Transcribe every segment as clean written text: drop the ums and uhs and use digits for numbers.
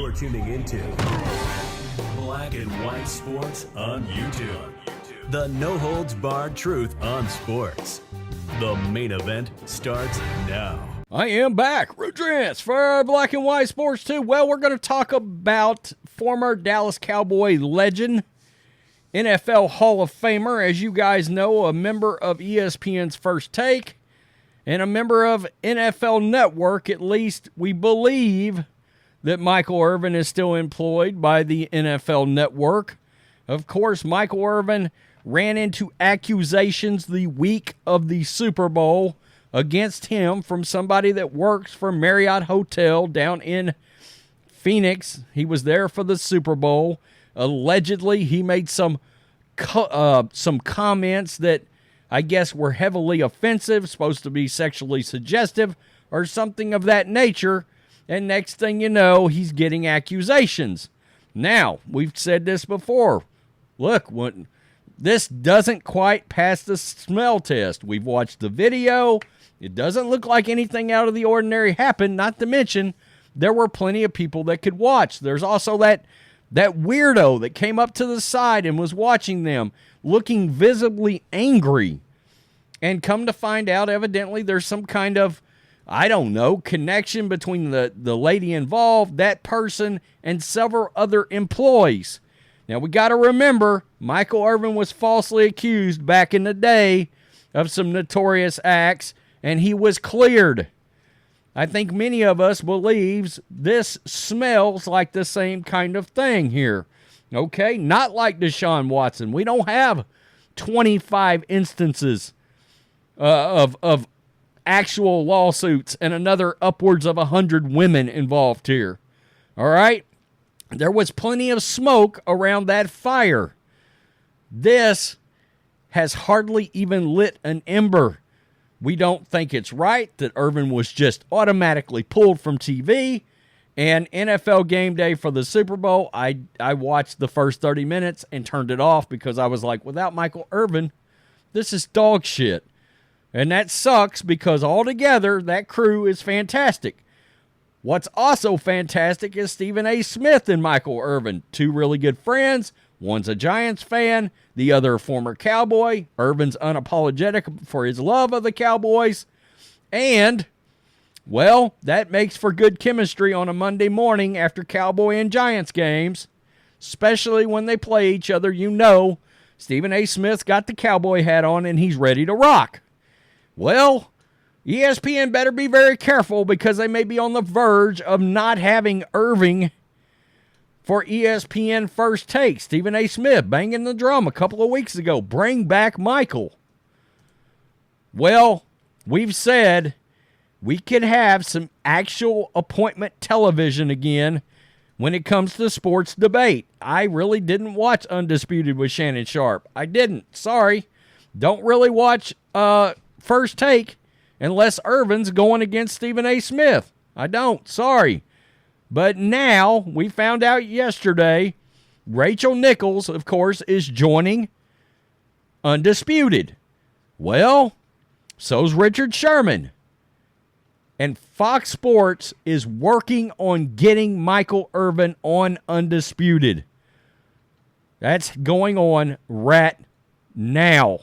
You're tuning into Black and White Sports on YouTube. The no-holds-barred truth on sports. The main event starts now. I am back. Rodrance for Black and White Sports 2. Well, we're going to talk about former Dallas Cowboy legend, NFL Hall of Famer, as you guys know, a member of ESPN's First Take, and a member of NFL Network. At least we believe that Michael Irvin is still employed by the NFL Network. Of course, Michael Irvin ran into accusations the week of the Super Bowl against him from somebody that works for Marriott Hotel down in Phoenix. He was there for the Super Bowl. Allegedly, he made some comments that I guess were heavily offensive, supposed to be sexually suggestive or something of that nature. And next thing you know, he's getting accusations. Now, we've said this before. Look, this doesn't quite pass the smell test. We've watched the video. It doesn't look like anything out of the ordinary happened, not to mention there were plenty of people that could watch. There's also that weirdo that came up to the side and was watching them, looking visibly angry. And come to find out, evidently, there's some kind of, I don't know, connection between the lady involved, that person, and several other employees. Now, we got to remember, Michael Irvin was falsely accused back in the day of some notorious acts, and he was cleared. I think many of us believes this smells like the same kind of thing here. Okay? Not like Deshaun Watson. We don't have 25 instances of actual lawsuits and another upwards of 100 women involved here. All right? There was plenty of smoke around that fire. This has hardly even lit an ember. We don't think it's right that Irvin was just automatically pulled from TV. And NFL Game Day for the Super Bowl, I watched the first 30 minutes and turned it off because I was like, without Michael Irvin, this is dog shit. And that sucks because altogether, that crew is fantastic. What's also fantastic is Stephen A. Smith and Michael Irvin, two really good friends. One's a Giants fan, the other a former Cowboy. Irvin's unapologetic for his love of the Cowboys. And, well, that makes for good chemistry on a Monday morning after Cowboy and Giants games, especially when they play each other. You know, Stephen A. Smith's got the Cowboy hat on and he's ready to rock. Well, ESPN better be very careful because they may be on the verge of not having Irving for ESPN First Take. Stephen A. Smith banging the drum a couple of weeks ago. Bring back Michael. Well, we've said we could have some actual appointment television again when it comes to sports debate. I really didn't watch Undisputed with Shannon Sharp. I didn't. Sorry. Don't really watch First Take unless Irvin's going against Stephen A. Smith. I don't. Sorry. But now, we found out yesterday, Rachel Nichols, of course, is joining Undisputed. Well, so's Richard Sherman. And Fox Sports is working on getting Michael Irvin on Undisputed. That's going on right now.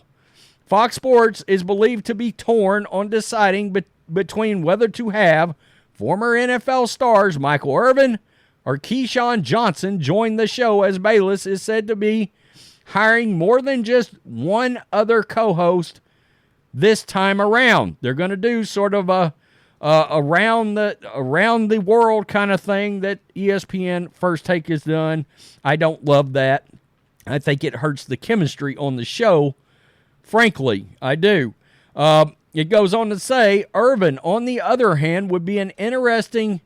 Fox Sports is believed to be torn on deciding between whether to have former NFL stars Michael Irvin or Keyshawn Johnson join the show, as Bayless is said to be hiring more than just one other co-host this time around. They're going to do sort of a around the world kind of thing that ESPN First Take has done. I don't love that. I think it hurts the chemistry on the show. Frankly, I do. It goes on to say, Irvin, on the other hand, would be an interesting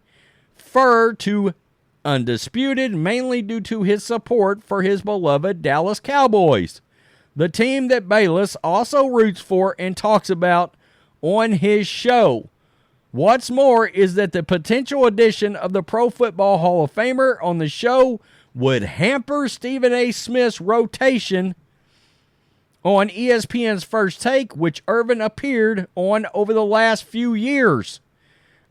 fur to Undisputed, mainly due to his support for his beloved Dallas Cowboys, the team that Bayless also roots for and talks about on his show. What's more is that the potential addition of the Pro Football Hall of Famer on the show would hamper Stephen A. Smith's rotation on ESPN's First Take, which Irvin appeared on over the last few years.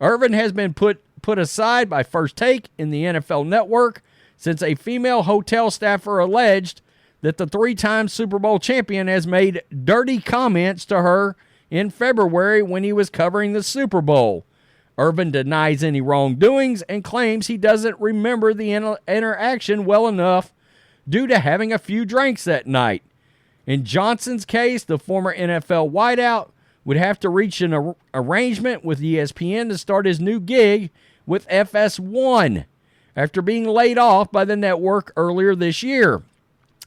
Irvin has been put put aside by First Take in the NFL Network since a female hotel staffer alleged that the three-time Super Bowl champion has made dirty comments to her in February when he was covering the Super Bowl. Irvin denies any wrongdoings and claims he doesn't remember the interaction well enough due to having a few drinks that night. In Johnson's case, the former NFL wideout would have to reach an arrangement with ESPN to start his new gig with FS1 after being laid off by the network earlier this year.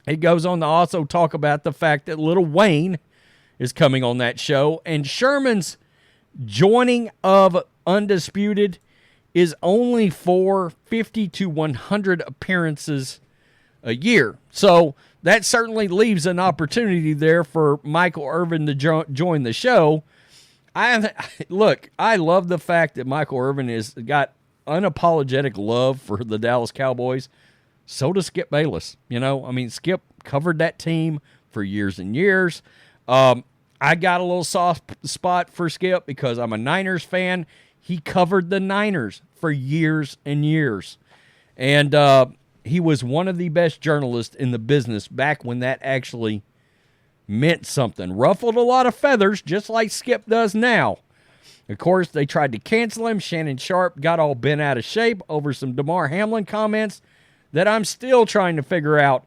It goes on to also talk about the fact that Lil Wayne is coming on that show, and Sherman's joining of Undisputed is only for 50 to 100 appearances a year. So that certainly leaves an opportunity there for Michael Irvin to join the show. Look, I love the fact that Michael Irvin has got unapologetic love for the Dallas Cowboys. So does Skip Bayless. Skip covered that team for years and years. I got a little soft spot for Skip because I'm a Niners fan. He covered the Niners for years and years. And he was one of the best journalists in the business back when that actually meant something. Ruffled a lot of feathers, just like Skip does now. Of course, they tried to cancel him. Shannon Sharp got all bent out of shape over some DeMar Hamlin comments that I'm still trying to figure out.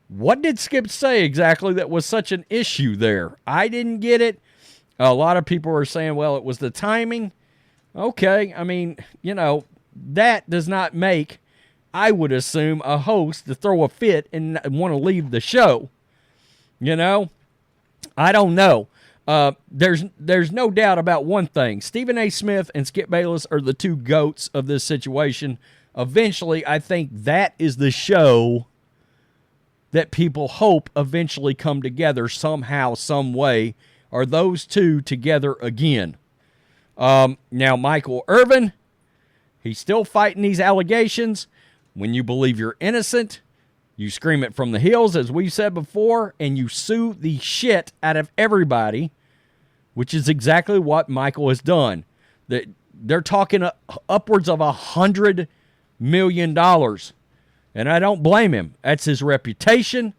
What did Skip say exactly that was such an issue there? I didn't get it. A lot of people are saying, well, it was the timing. Okay, that does not make, I would assume, a host to throw a fit and want to leave the show. I don't know. There's no doubt about one thing. Stephen A. Smith and Skip Bayless are the two GOATs of this situation. Eventually, I think that is the show that people hope eventually come together somehow, some way, are those two together again. Now, Michael Irvin, he's still fighting these allegations. When you believe you're innocent, you scream it from the hills, as we've said before, and you sue the shit out of everybody, which is exactly what Michael has done. They're talking upwards of $100 million, and I don't blame him. That's his reputation.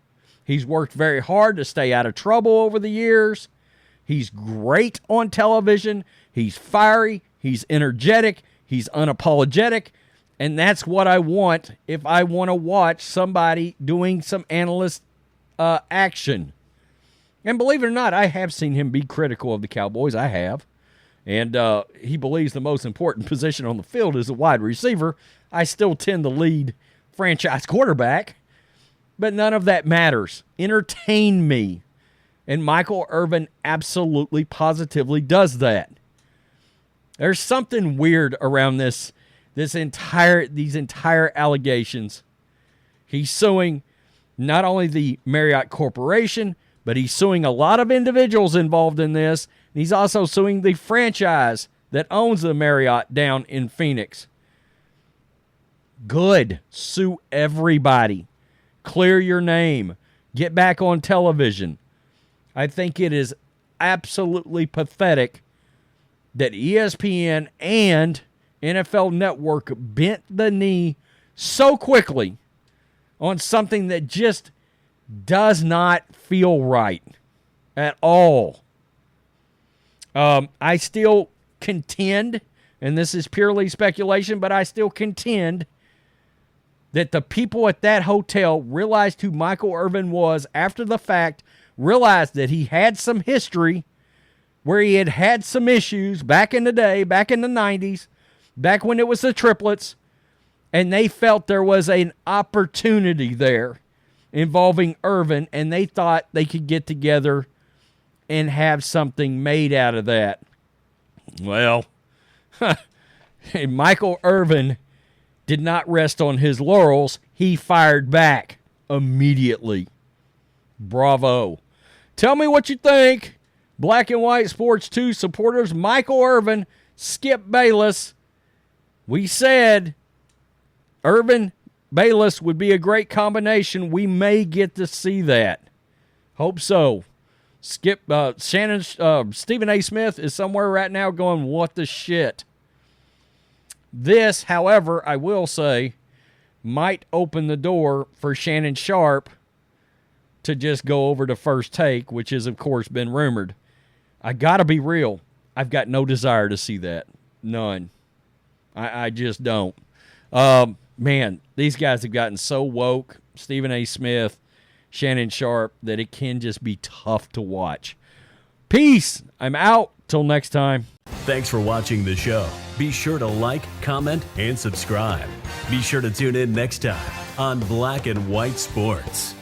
He's worked very hard to stay out of trouble over the years. He's great on television. He's fiery. He's energetic. He's unapologetic. And that's what I want if I want to watch somebody doing some analyst action. And believe it or not, I have seen him be critical of the Cowboys. I have. And he believes the most important position on the field is a wide receiver. I still tend to lead franchise quarterback. But none of that matters. Entertain me. And Michael Irvin absolutely, positively does that. There's something weird around these entire allegations. He's suing not only the Marriott Corporation, but he's suing a lot of individuals involved in this. And he's also suing the franchise that owns the Marriott down in Phoenix. Good. Sue everybody. Clear your name. Get back on television. I think it is absolutely pathetic that ESPN and NFL Network bent the knee so quickly on something that just does not feel right at all. I still contend, and this is purely speculation, but I still contend that the people at that hotel realized who Michael Irvin was after the fact, realized that he had some history where he had some issues back in the day, back in the 90s, back when it was the triplets, and they felt there was an opportunity there involving Irvin, and they thought they could get together and have something made out of that. Well, Michael Irvin did not rest on his laurels. He fired back immediately. Bravo. Tell me what you think. Black and White Sports 2 supporters, Michael Irvin, Skip Bayless. We said Irvin, Bayless would be a great combination. We may get to see that. Hope so. Stephen A. Smith is somewhere right now going, what the shit? This, however, I will say, might open the door for Shannon Sharpe to just go over to First Take, which has, of course, been rumored. I got to be real. I've got no desire to see that. None. I just don't. Man, these guys have gotten so woke, Stephen A. Smith, Shannon Sharpe, that it can just be tough to watch. Peace. I'm out. Till next time. Thanks for watching the show. Be sure to like, comment, and subscribe. Be sure to tune in next time on Black and White Sports.